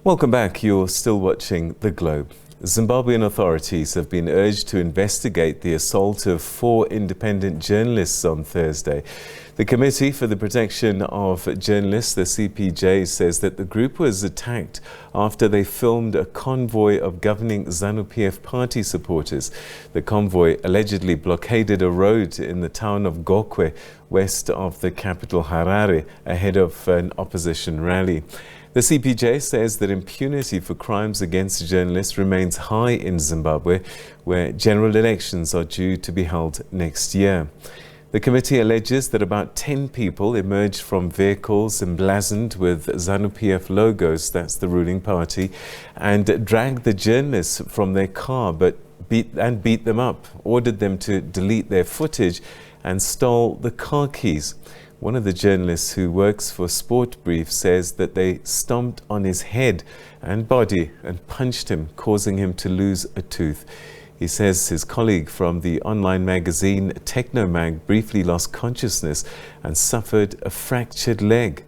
Welcome back. You're still watching The Globe. Zimbabwean authorities have been urged to investigate the assault of 4 independent journalists on Thursday. The Committee for the Protection of Journalists, the CPJ, says that the group was attacked after they filmed a convoy of governing Zanu-PF party supporters. The convoy allegedly blockaded a road in the town of Gokwe, west of the capital Harare, ahead of an opposition rally. The CPJ says that impunity for crimes against journalists remains high in Zimbabwe, where general elections are due to be held next year. The committee alleges that about 10 people emerged from vehicles emblazoned with Zanu-PF logos, that's the ruling party, and dragged the journalists from their car but beat them up, ordered them to delete their footage and stole the car keys. One of the journalists who works for Sport Brief says that they stomped on his head and body and punched him, causing him to lose a tooth. He says his colleague from the online magazine Technomag briefly lost consciousness and suffered a fractured leg.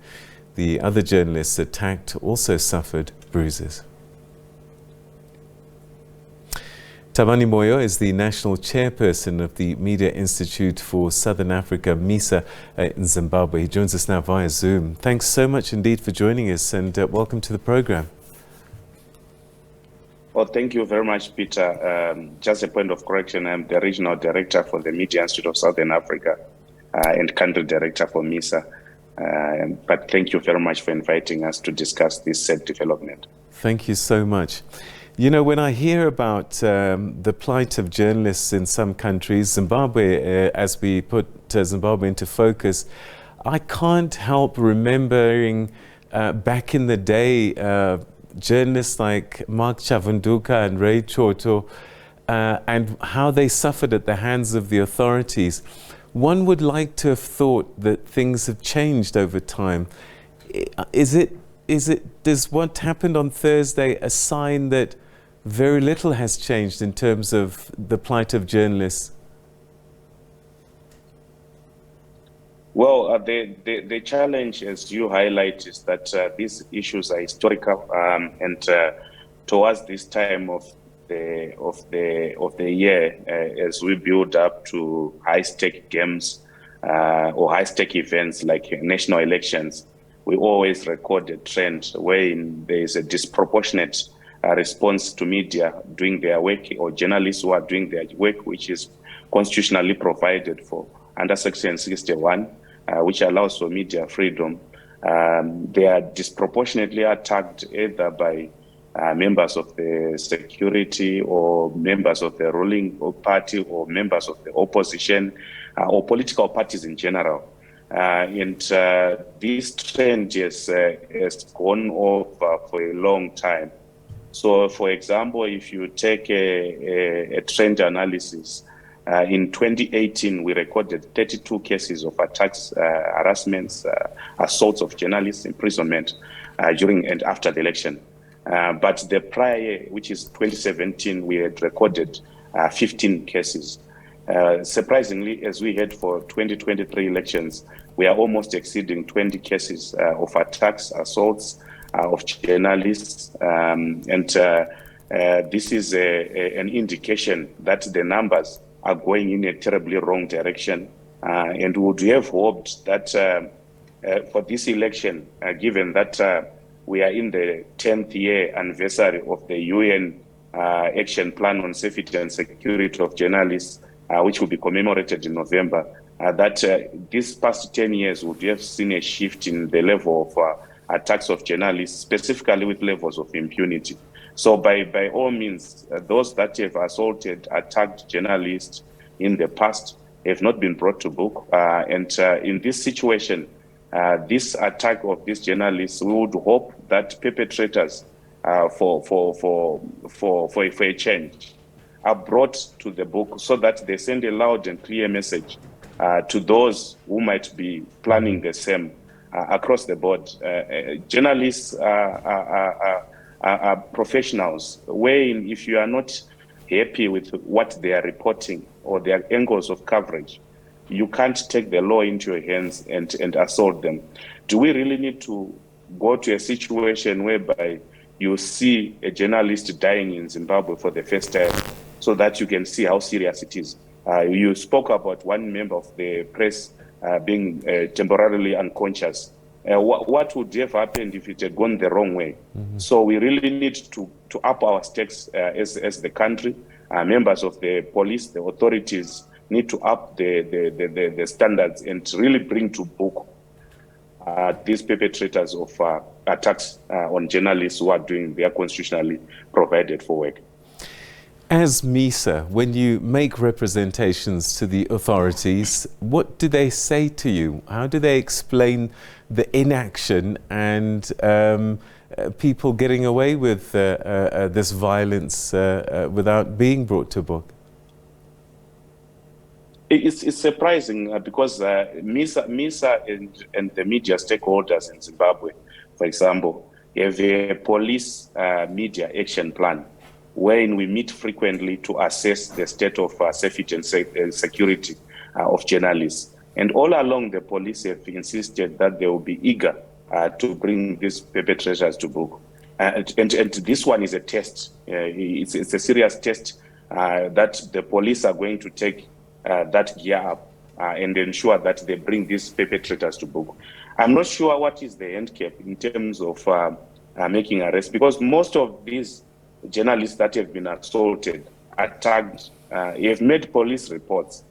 The other journalists attacked also suffered bruises. Tabani Moyo is the national chairperson of the Media Institute for Southern Africa, MISA, in Zimbabwe. He joins us now via Zoom. Thanks so much indeed for joining us, and welcome to the program. Well, thank you very much, Peter. Just a point of correction, I'm the regional director for the Media Institute of Southern Africa and country director for MISA. But thank you very much for inviting us to discuss this said development. Thank you so much. You know, when I hear about the plight of journalists in some countries, Zimbabwe, as we put Zimbabwe into focus, I can't help remembering back in the day, journalists like Mark Chavunduka and Ray Choto, and how they suffered at the hands of the authorities. One would like to have thought that things have changed over time. Does what happened on Thursday a sign that very little has changed in terms of the plight of journalists? Well, the challenge, as you highlight, is that these issues are historical, and towards this time of the year, as we build up to high-stake games or high-stake events like national elections, we always record a trend wherein there is a disproportionate response to media doing their work, or journalists who are doing their work, which is constitutionally provided for under Section 61, which allows for media freedom. They are disproportionately attacked either by members of the security or members of the ruling party or members of the opposition or political parties in general. And this trend has gone over for a long time. So, for example, if you take a trend analysis, in 2018, we recorded 32 cases of attacks, harassments, assaults of journalists, imprisonment during and after the election. But the prior year, which is 2017, we had recorded 15 cases. Surprisingly, as we head for 2023 elections, we are almost exceeding 20 cases of attacks, assaults of journalists. This is an indication that the numbers are going in a terribly wrong direction. And would have hoped that for this election, given that we are in the 10th year anniversary of the UN Action Plan on Safety and Security of Journalists, which will be commemorated in November, that these past 10 years would have seen a shift in the level of attacks of journalists, specifically with levels of impunity. So by all means, those that have assaulted, attacked journalists in the past have not been brought to book. And in this situation, this attack of these journalists, we would hope that perpetrators for a change are brought to the book so that they send a loud and clear message to those who might be planning the same across the board. Journalists are professionals, wherein if you are not happy with what they are reporting or their angles of coverage, you can't take the law into your hands and assault them. Do we really need to go to a situation whereby you see a journalist dying in Zimbabwe for the first time, so that you can see how serious it is. You spoke about one member of the press being temporarily unconscious. What would have happened if it had gone the wrong way? So we really need to up our stakes as the country. Members of the police, the authorities need to up the standards and really bring to book these perpetrators of attacks on journalists who are doing their constitutionally provided for work. As MISA, when you make representations to the authorities, what do they say to you? How do they explain the inaction and people getting away with this violence without being brought to book? It's surprising because MISA and the media stakeholders in Zimbabwe, for example, have a police media action plan wherein we meet frequently to assess the state of safety and security of journalists. And all along, the police have insisted that they will be eager to bring these perpetrators to book. And this one is a test. It's a serious test that the police are going to take that gear up and ensure that they bring these perpetrators to book. I'm not sure what is the end cap in terms of making arrests, because most of these journalists that have been assaulted, attacked, have made police reports,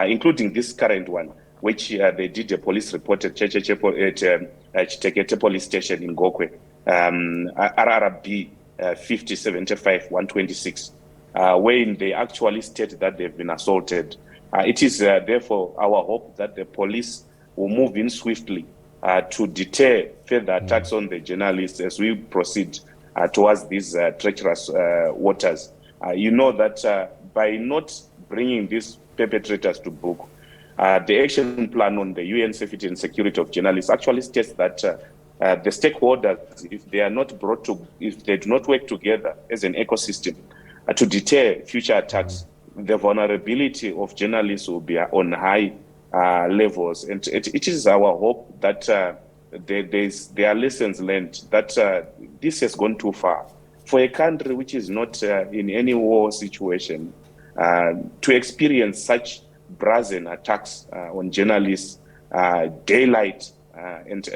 including this current one, which they did a police report at Chitekete police station in Gokwe, RRB 5075-126, wherein they actually state that they've been assaulted. It is therefore our hope that the police will move in swiftly to deter further attacks on the journalists as we proceed towards these treacherous waters. You know that by not bringing these perpetrators to book, the action plan on the UN safety and security of journalists actually states that the stakeholders, if they are not brought to, if they do not work together as an ecosystem to deter future attacks, the vulnerability of journalists will be on high levels. And it is our hope that there are lessons learned, that this has gone too far. For a country which is not in any war situation, to experience such brazen attacks on journalists, daylight, and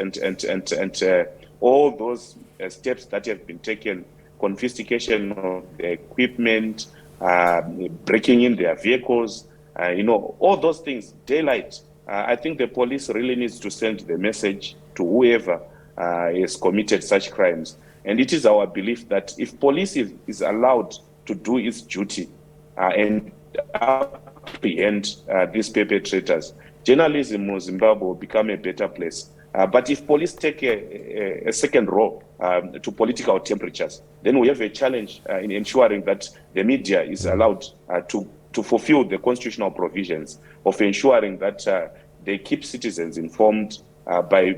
all those steps that have been taken, confiscation of the equipment, breaking in their vehicles, all those things, daylight. I think the police really needs to send the message to whoever has committed such crimes. And it is our belief that if police is allowed to do its duty and apprehend these perpetrators, journalism in Zimbabwe will become a better place. But if police take a second role to political temperatures, then we have a challenge in ensuring that the media is allowed to fulfill the constitutional provisions of ensuring that they keep citizens informed by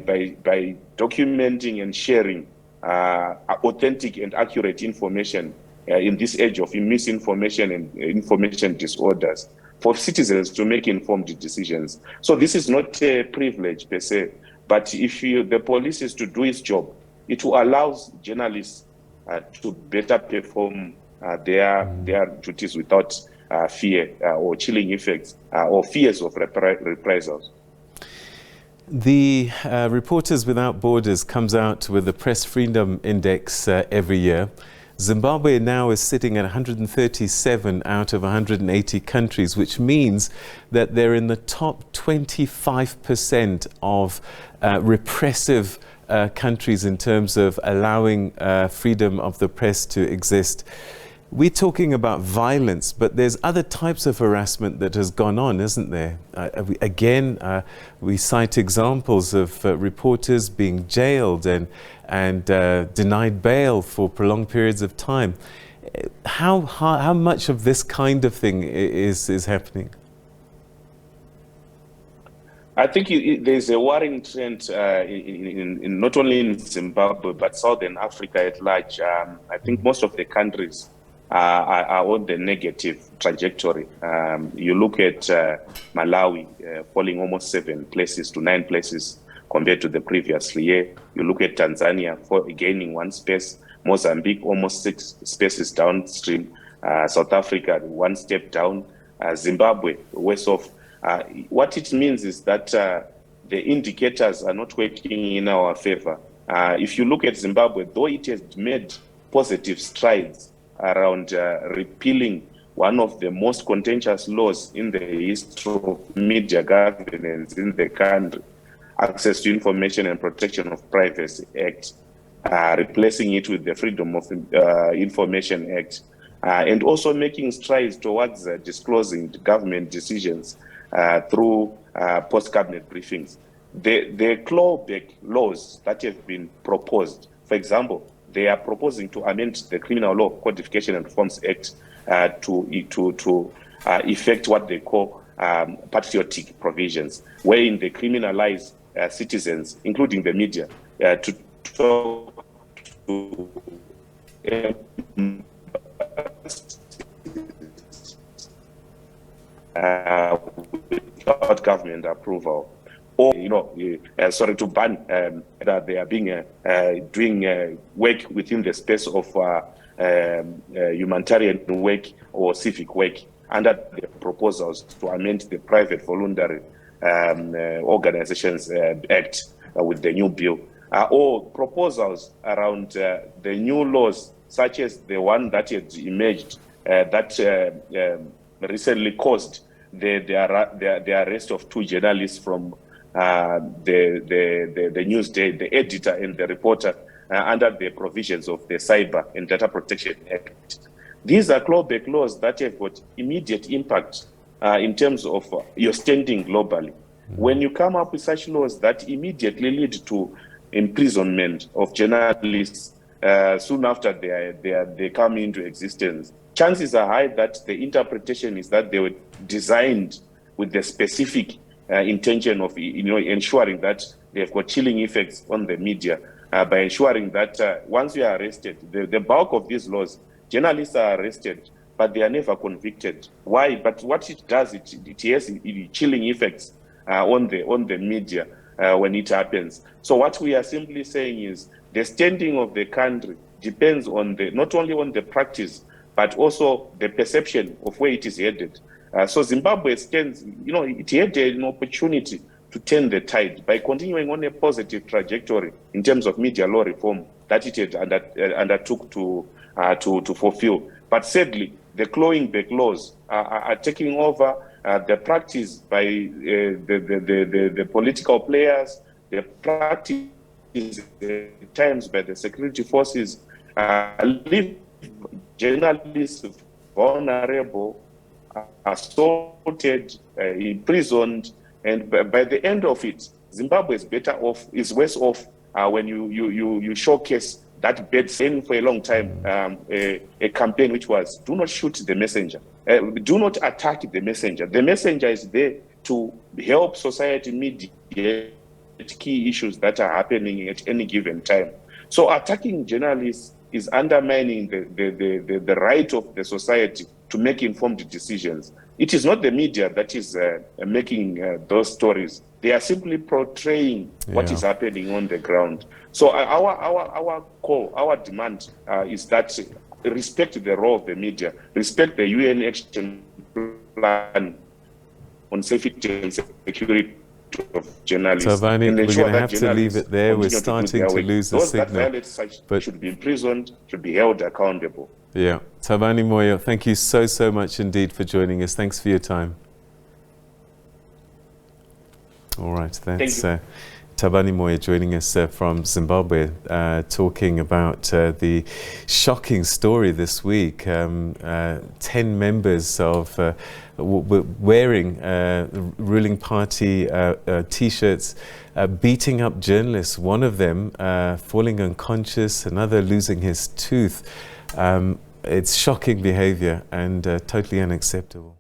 documenting and sharing authentic and accurate information in this age of misinformation and information disorders, for citizens to make informed decisions. So this is not a privilege per se, but if the police is to do its job, it will allow journalists to better perform their duties without fear or chilling effects or fears of reprisals. The Reporters Without Borders comes out with the Press Freedom Index every year. Zimbabwe now is sitting at 137 out of 180 countries, which means that they're in the top 25% of repressive countries in terms of allowing freedom of the press to exist. We're talking about violence, but there's other types of harassment that has gone on, isn't there? We cite examples of reporters being jailed and denied bail for prolonged periods of time. How much of this kind of thing is happening? I think there's a worrying trend in not only in Zimbabwe, but Southern Africa at large. I think most of the countries are on the negative trajectory. You look at Malawi falling almost 7 places to 9 places compared to the previous year. You look at Tanzania gaining 1 space. Mozambique almost 6 spaces downstream, South Africa 1 step down, Zimbabwe worse off. What it means is that the indicators are not working in our favor. If you look at Zimbabwe, though it has made positive strides around repealing one of the most contentious laws in the history of media governance in the country, Access to Information and Protection of Privacy Act, replacing it with the Freedom of Information Act, and also making strides towards disclosing government decisions through post-cabinet briefings. The clawback laws that have been proposed, for example, they are proposing to amend the Criminal Law Codification and Reforms Act to effect what they call patriotic provisions, wherein they criminalize citizens, including the media, to talk to without government approval, or to ban that they are being doing work within the space of humanitarian work or civic work under the proposals to amend the Private Voluntary Organizations Act with the new bill, or proposals around the new laws, such as the one that has emerged that recently caused the arrest of 2 journalists from the Newsday, the editor and the reporter, under the provisions of the Cyber and Data Protection Act. These are clawback laws that have got immediate impact in terms of your standing globally. When you come up with such laws that immediately lead to imprisonment of journalists soon after they come into existence, chances are high that the interpretation is that they were designed with the specific intention of ensuring that they've got chilling effects on the media by ensuring that once you are arrested, the bulk of these laws, journalists are arrested, but they are never convicted. Why? But what it does, it has chilling effects on the media when it happens. So what we are simply saying is the standing of the country depends on not only on the practice, but also the perception of where it is headed. So Zimbabwe stands, it had an opportunity to turn the tide by continuing on a positive trajectory in terms of media law reform that it had undertook to fulfill. But sadly, the clawing back laws are taking over the practice by the political players, the practice at times by the security forces, leave journalists vulnerable, assaulted, imprisoned, and by the end of it, Zimbabwe is worse off when you showcase that bad saying for a long time, a campaign which was, do not shoot the messenger, do not attack the messenger. The messenger is there to help society mediate key issues that are happening at any given time. So attacking journalists is undermining the right of the society to make informed decisions. It is not the media that is making those stories. They are simply portraying what is happening on the ground. So our call, our demand is that respect the role of the media, respect the UN Action Plan on safety and security of journalists. Tabani, we're going to have to leave it there. We're starting to lose the Those signal. That violate such should be imprisoned, should be held accountable. Yeah. Tabani Moyo, thank you so much indeed for joining us. Thanks for your time. All right, that's Tabani Moyo joining us from Zimbabwe, talking about the shocking story this week. 10 members of wearing ruling party T-shirts, beating up journalists, one of them falling unconscious, another losing his tooth. It's shocking behavior and totally unacceptable.